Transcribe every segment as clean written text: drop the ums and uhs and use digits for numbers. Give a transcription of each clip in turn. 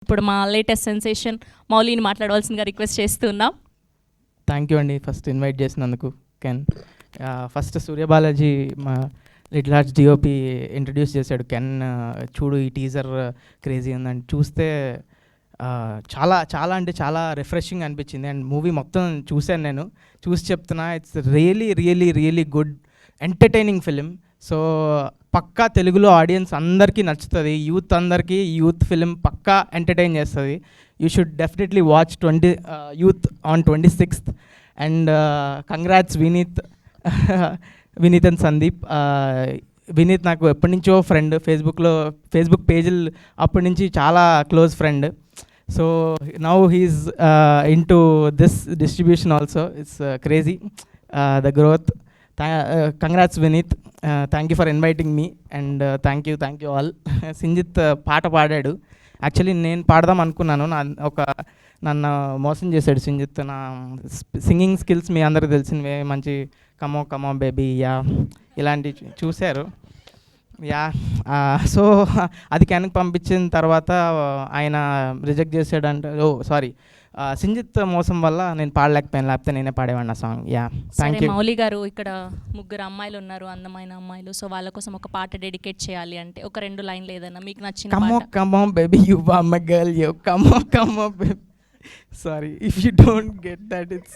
ఇప్పుడు మా latest sensation మౌలిని మాట్లాడవలసిందిగా రిక్వెస్ట్ చేస్తున్నాం. థ్యాంక్ యూ అండి ఫస్ట్ ఇన్వైట్ చేసినందుకు. కెన్ ఫస్ట్ సూర్యబాలాజీ మా లిటిల్ హార్ట్స్ డిఓపి ఇంట్రడ్యూస్ చేశాడు. కెన్ చూడు ఈ టీజర్ క్రేజీ ఉందని చూస్తే చాలా చాలా అంటే చాలా రిఫ్రెషింగ్ అనిపించింది. అండ్ మూవీ మొత్తం చూశాను, నేను చూసి చెప్తున్నా, it's really really really good entertaining film. So పక్కా తెలుగులో ఆడియన్స్ అందరికీ నచ్చుతుంది, యూత్ అందరికీ యూత్ ఫిలిం పక్కా ఎంటర్టైన్ చేస్తుంది. You should definitely watch youth on 26th. And congrats Vineeth and Sandeep. Vineeth నాకు ఎప్పటి నుంచో ఫ్రెండ్, ఫేస్బుక్ పేజీలు అప్పటి నుంచి చాలా close friend. So now he's into this distribution also. It's crazy the growth. Congrats Vineeth, thank you for inviting me and thank you all. Sinjith పాట పాడాడు. Actually నేను పాడదాం అనుకున్నాను, నన్ను మోసం చేశాడు సింజిత్. నా సింగింగ్ స్కిల్స్ మీ అందరికి తెలిసినవే, మంచి కమో బేబీ యా ఇలాంటివి చూశారు. యా సో అది క్యాన్కి పంపించిన తర్వాత ఆయన రిజెక్ట్ చేశాడంటే, సారీ సింజిత్ మోసం వల్ల నేను పాడలేకపోయాను, లేకపోతే నేనే పాడేవాడిని ఆ song. Yeah thank you. Mouli గారు, ఇక్కడ ముగ్గురు అమ్మాయిలు ఉన్నారు, అందమైన అమ్మాయిలు. సో వాళ్ళ కోసం ఒక పాట డెడికేట్ చేయాలి అంటే ఒక 2 లైన్లు ఏదైనా మీకు నచ్చిన. Come on baby you are my girl, you come on baby. Sorry if you don't get that, it's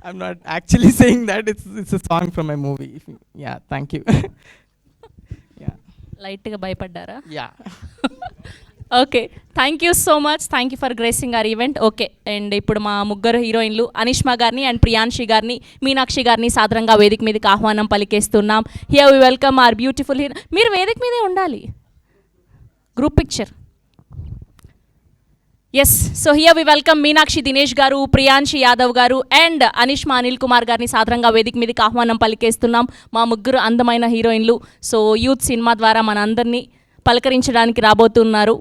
I'm not actually saying that, it's a song from my movie. Yeah, thank you. Yeah, light గా భయపడ్డారా? Yeah. Okay, thank you so much, thank you for gracing our event. Okay, and ఇప్పుడు మా ముగ్గురు హీరోయిన్లు అనిష్మా గారిని and Priyanshi గారిని, మీనాక్షి గారిని సాదరంగా వేదిక మీదకి ఆహ్వానం పలికేస్తున్నాం. Here we welcome our beautiful hero. మీరు వేదిక మీదే ఉండాలి, group picture. Yes, so here we welcome Meenakshi Dinesh garu, Priyanshi Yadav గారు అండ్ అనిష్మా అనిల్ కుమార్ గారిని సాదరంగా వేదిక మీదకి ఆహ్వానం పలికేస్తున్నాం. మా ముగ్గురు అందమైన హీరోయిన్లు సో యూత్ సినిమా ద్వారా మన అందరినీ పలకరించడానికి రాబోతున్నారు.